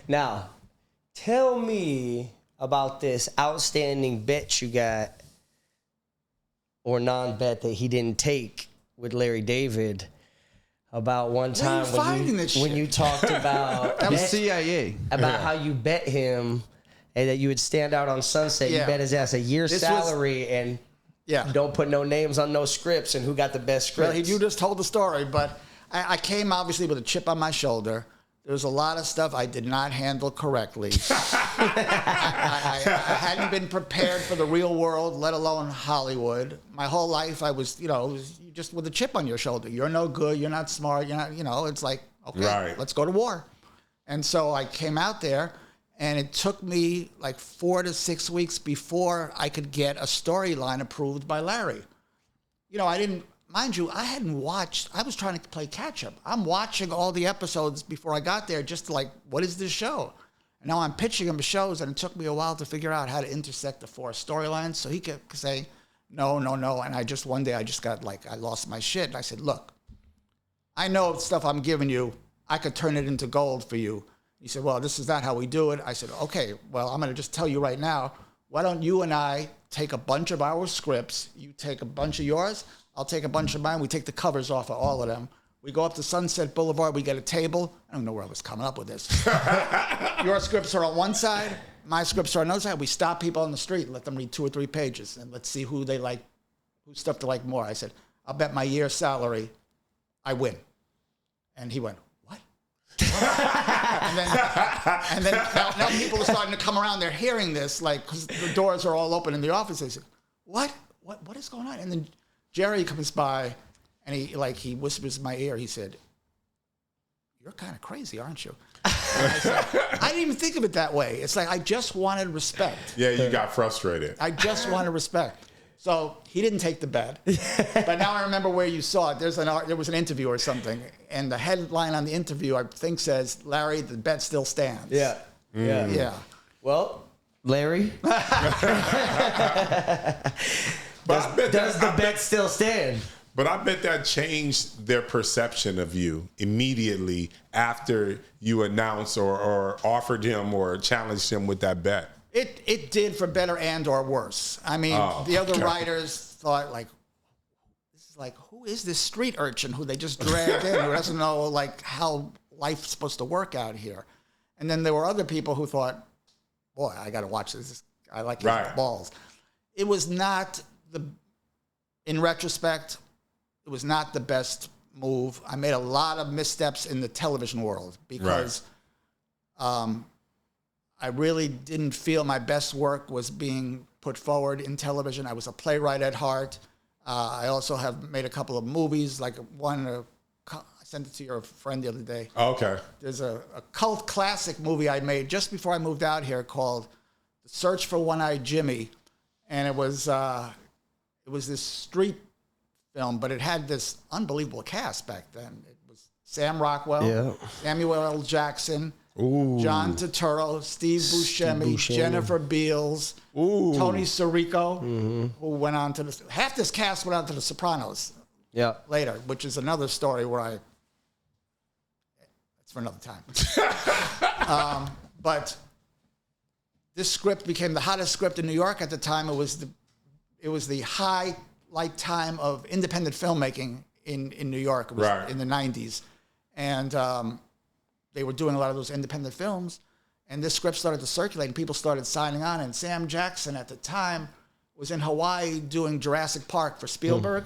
Now, tell me about this outstanding bet you got or non-bet that he didn't take with Larry David about one time when you talked about that was CIA about how you bet him and that you would stand out on Sunset. You bet his ass a year's salary and don't put no names on no scripts and who got the best scripts. Well, you just told the story, but I came obviously with a chip on my shoulder. There was a lot of stuff I did not handle correctly. I hadn't been prepared for the real world, let alone Hollywood. My whole life I was, just with a chip on your shoulder. You're no good. You're not smart. You're not, it's like, okay, let's go to war. And so I came out there, and it took me like 4 to 6 weeks before I could get a storyline approved by Larry. Mind you, I hadn't watched, I was trying to play catch up. I'm watching all the episodes before I got there just to like, what is this show? And now I'm pitching him shows, and it took me a while to figure out how to intersect the 4 storylines. So he kept saying, no. And one day I just got like, I lost my shit. And I said, look, I know the stuff I'm giving you, I could turn it into gold for you. He said, well, this is not how we do it. I said, okay, well, I'm going to just tell you right now, why don't you and I take a bunch of our scripts, you take a bunch of yours, I'll take a bunch of mine. We take the covers off of all of them. We go up to Sunset Boulevard. We get a table. I don't know where I was coming up with this. Your scripts are on one side. My scripts are on another side. We stop people on the street, let them read 2 or 3 pages, and let's see who they like, whose stuff they like more. I said, I'll bet my year's salary I win. And he went, what? and then now people are starting to come around. They're hearing this, like, because the doors are all open in the office. They say, what is going on? And then Jerry comes by, and he whispers in my ear. He said, "You're kind of crazy, aren't you?" And I said, I didn't even think of it that way. It's like I just wanted respect. Yeah, you got frustrated. I just wanted respect. So he didn't take the bet. But now I remember where you saw it. There was an interview or something, and the headline on the interview I think says, "Larry, the bet still stands." Yeah. Yeah. Well, Larry. Does the bet still stand? But I bet that changed their perception of you immediately after you announced or offered him or challenged him with that bet. It did, for better and or worse. I mean, the other writers thought, like, this is like, who is this street urchin who they just dragged in, who doesn't know like how life's supposed to work out here? And then there were other people who thought, boy, I got to watch this. I like his balls. It was not in retrospect, it was not the best move. I made a lot of missteps in the television world because I really didn't feel my best work was being put forward in television. I was a playwright at heart. I also have made a couple of movies, like one, I sent it to your friend the other day. Okay. There's a cult classic movie I made just before I moved out here called The Search for One-Eyed Jimmy. And it was this street film, but it had this unbelievable cast back then. It was Sam Rockwell, Samuel L. Jackson, John Turturro, Steve Buscemi, Jennifer Beals, Tony Sirico, who went on to half this cast went on to The Sopranos later, which is another story where it's for another time. But this script became the hottest script in New York at the time. It was the highlight time of independent filmmaking in New York. It was in the 90s. And they were doing a lot of those independent films. And this script started to circulate, and people started signing on. And Sam Jackson at the time was in Hawaii doing Jurassic Park for Spielberg.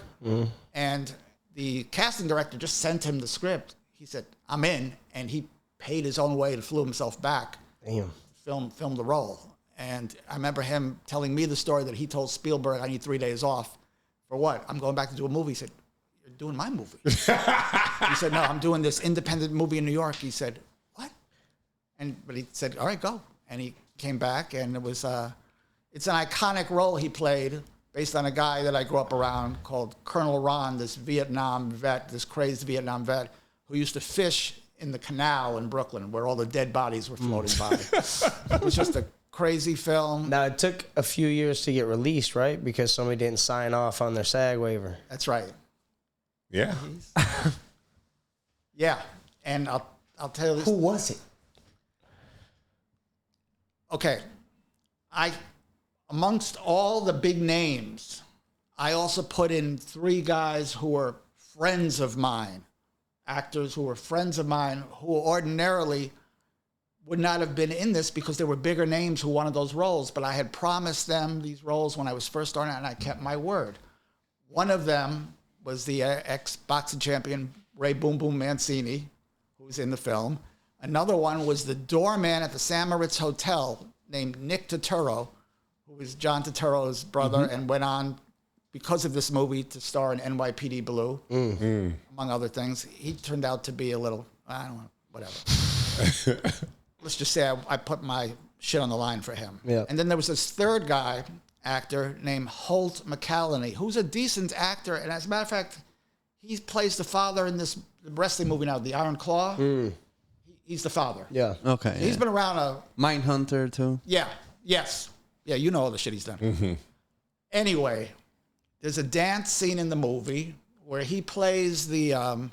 And the casting director just sent him the script. He said, I'm in. And he paid his own way to flew himself back. Damn. Film the role. And I remember him telling me the story that he told Spielberg, I need 3 days off. For what? I'm going back to do a movie. He said, you're doing my movie. He said, no, I'm doing this independent movie in New York. He said, what? But he said, all right, go. And he came back, and it was it's an iconic role he played based on a guy that I grew up around called Colonel Ron, this crazed Vietnam vet who used to fish in the canal in Brooklyn where all the dead bodies were floating by. It was just a crazy film. Now, it took a few years to get released, right? Because somebody didn't sign off on their SAG waiver. That's right. Yeah. Yeah. And I'll tell you this. Who was it? Okay. Amongst all the big names, I also put in 3 guys who were friends of mine, actors who were friends of mine, who ordinarily would not have been in this because there were bigger names who wanted those roles, but I had promised them these roles when I was first starting out, and I kept my word. One of them was the ex-boxing champion Ray Boom Boom Mancini, who was in the film. Another one was the doorman at the San Moritz Hotel named Nick Turturro, who was John Turturro's brother and went on, because of this movie, to star in NYPD Blue, among other things. He turned out to be a little, I don't know, whatever. Let's just say I put my shit on the line for him. Yeah. And then there was this third guy, actor, named Holt McCallany, who's a decent actor. And as a matter of fact, he plays the father in this wrestling movie now, The Iron Claw. He's the father. Yeah. Okay. He's been around Mindhunter, too. Yeah. Yes. Yeah, you know all the shit he's done. Anyway, there's a dance scene in the movie where he plays the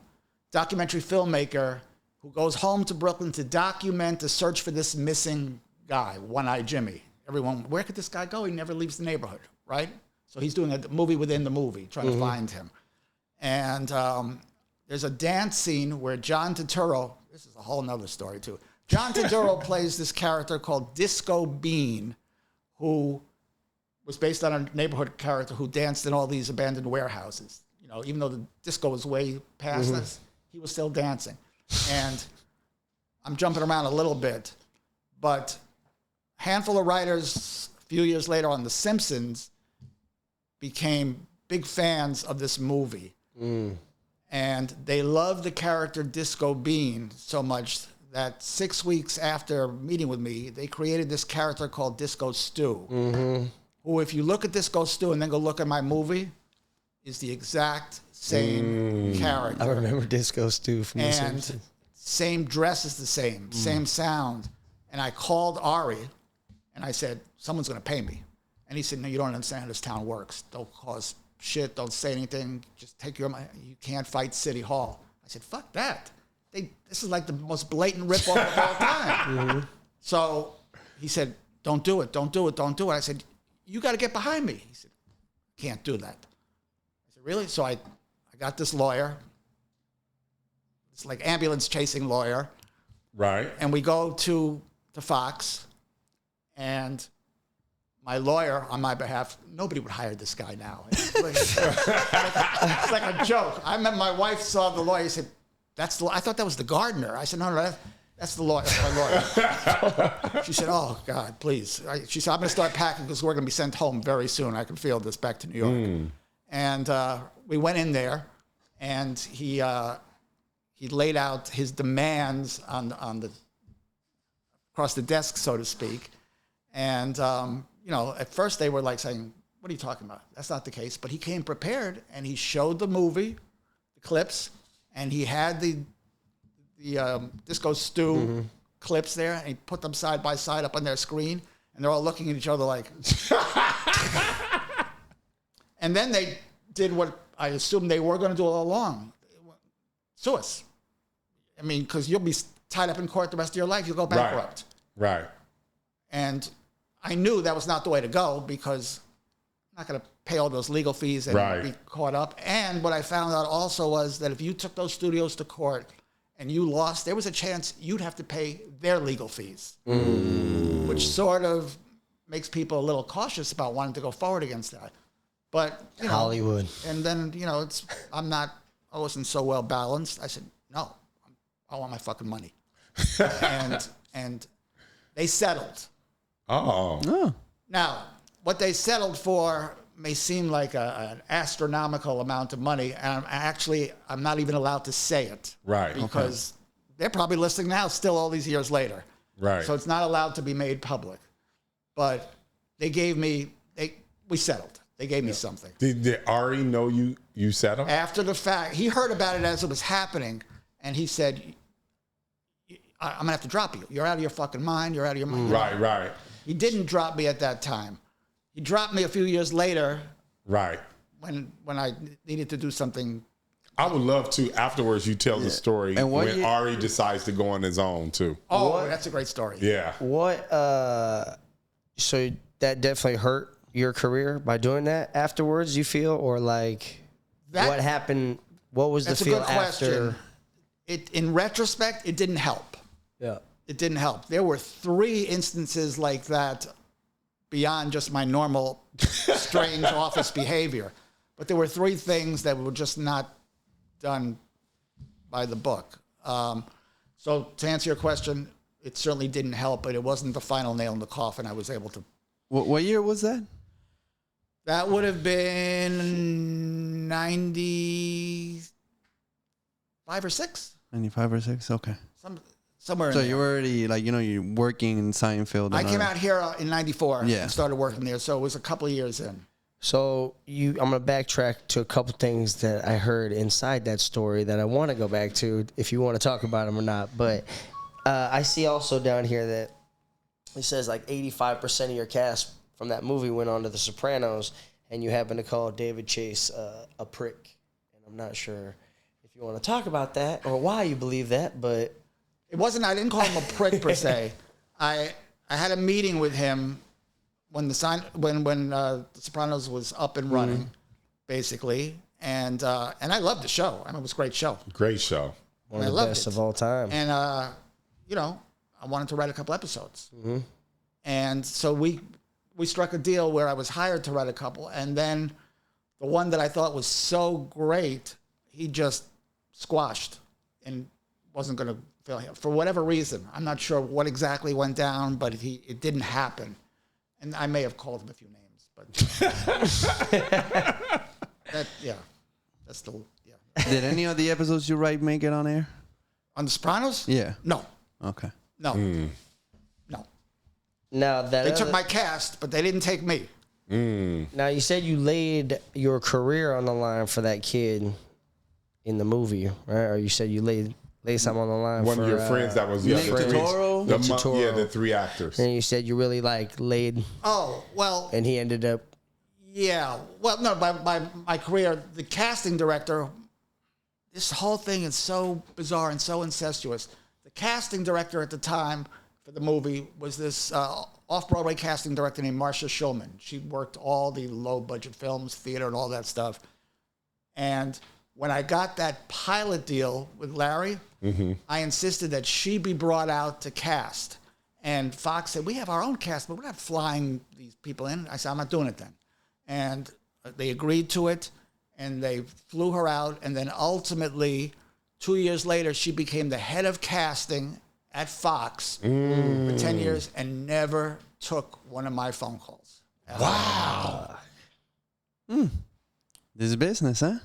documentary filmmaker who goes home to Brooklyn to document the search for this missing guy, One-Eye Jimmy. Everyone, where could this guy go? He never leaves the neighborhood, right? So he's doing a movie within the movie, trying to find him. And there's a dance scene where John Turturro, this is a whole nother story too. John Turturro plays this character called Disco Bean, who was based on a neighborhood character who danced in all these abandoned warehouses. You know, even though the disco was way past us, he was still dancing. And I'm jumping around a little bit, but a handful of writers a few years later on The Simpsons became big fans of this movie. And they loved the character Disco Bean so much that 6 weeks after meeting with me, they created this character called Disco Stu, who, if you look at Disco Stu and then go look at my movie, is the exact same character. I remember Disco Stu from The Simpsons. And same dress is the same, same sound. And I called Ari, and I said, someone's going to pay me. And he said, no, you don't understand how this town works. Don't cause shit. Don't say anything. Just take your money. You can't fight City Hall. I said, fuck that. This is like the most blatant ripoff of all time. So he said, don't do it. Don't do it. Don't do it. I said, you got to get behind me. He said, can't do that. I said, really? So I got this lawyer. It's like ambulance chasing lawyer. Right. And we go to Fox, and my lawyer, on my behalf, nobody would hire this guy now. It's like a joke. I remember my wife saw the lawyer. She said, I thought that was the gardener. I said, no, that's the lawyer. That's my lawyer. She said, oh, God, please. She said, I'm going to start packing because we're going to be sent home very soon. I can feel this back to New York. And we went in there, and he laid out his demands on the across the desk, so to speak. And, you know, at first they were like saying, what are you talking about? That's not the case. But he came prepared, and he showed the movie, the clips, and he had the Disco Stu clips there, and he put them side by side up on their screen, and they're all looking at each other like... And then they did what I assumed they were going to do all along. Sue us. I mean, because you'll be tied up in court the rest of your life. You'll go bankrupt. Right. And I knew that was not the way to go because I'm not going to pay all those legal fees and be caught up. And what I found out also was that if you took those studios to court and you lost, there was a chance you'd have to pay their legal fees, which sort of makes people a little cautious about wanting to go forward against that. But, you know, Hollywood. And then, you know, I wasn't so well balanced. I said, no, I want my fucking money. and they settled. Oh. Now, what they settled for may seem like an astronomical amount of money, and I'm not even allowed to say it. Right. Because they're probably listening now still all these years later. Right. So it's not allowed to be made public. But they gave me, we settled. They gave me something. Did Ari know you settled? After the fact, he heard about it as it was happening, and he said, I'm going to have to drop you. You're out of your fucking mind. You're out of your mind. Right. He didn't drop me at that time. He dropped me a few years later. Right. When I needed to do something I would love to, afterwards, you tell the story And when Ari decides to go on his own, too. Oh, that's a great story. Yeah. What? So that definitely hurt your career by doing that afterwards. You feel, or like, what happened? What was the That's a feel good after? question. In retrospect, it didn't help. Yeah. It didn't help. There were 3 instances like that beyond just my normal strange office behavior. But there were 3 things that were just not done by the book. So to answer your question, it certainly didn't help, but it wasn't the final nail in the coffin. I was able to. What year was that? That would have been 95 or 6. 95 or 6? Okay. Somewhere in So there. you were already, like, you're working in Seinfeld. I came out here in 94 Yeah. and started working there, so it was a couple of years in. So I'm gonna backtrack to a couple things that I heard inside that story that I want to go back to, if you want to talk about them or not. But I see also down here that it says like 85% of your cast from that movie went on to The Sopranos, and you happen to call David Chase a prick. And I'm not sure if you want to talk about that or why you believe that, but It wasn't. I didn't call him a prick per se. I had a meeting with him when the Sopranos was up and running, basically, and I loved the show. I mean, it was a great show. Great show. one of the best of all time. And I wanted to write a couple episodes, and so we struck a deal where I was hired to write a couple, and then the one that I thought was so great, he just squashed and wasn't going to fill him for whatever reason. I'm not sure what exactly went down, but it didn't happen. And I may have called him a few names, but that's the. Did any of the episodes you write make it on air? On The Sopranos? Yeah. No, Okay. no. Now that They took my cast, but they didn't take me. Now you said you laid your career on the line for that kid in the movie, right? Or you said you laid something on the line One for of your friends that was Nick Totoro? the 3 actors. and you said you really like laid, Oh, well, and he ended up. yeah. Well, no, my career, the casting director, this whole thing is so bizarre and so incestuous. The casting director at the time for the movie was this off-Broadway casting director named Marcia Schulman. She worked all the low-budget films, theater, and all that stuff. And when I got that pilot deal with Larry, I insisted that she be brought out to cast. And Fox said, we have our own cast, but we're not flying these people in. I said, I'm not doing it then. And they agreed to it, and they flew her out. And then ultimately, 2 years later, she became the head of casting at Fox for 10 years and never took one of my phone calls. Wow. This is business, huh?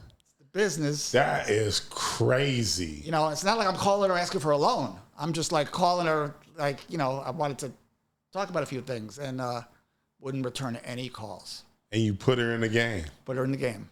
Business. That is crazy. It's not like I'm calling her asking for a loan. I'm just like calling her, like, I wanted to talk about a few things and wouldn't return any calls. And you put her in the game. Put her in the game.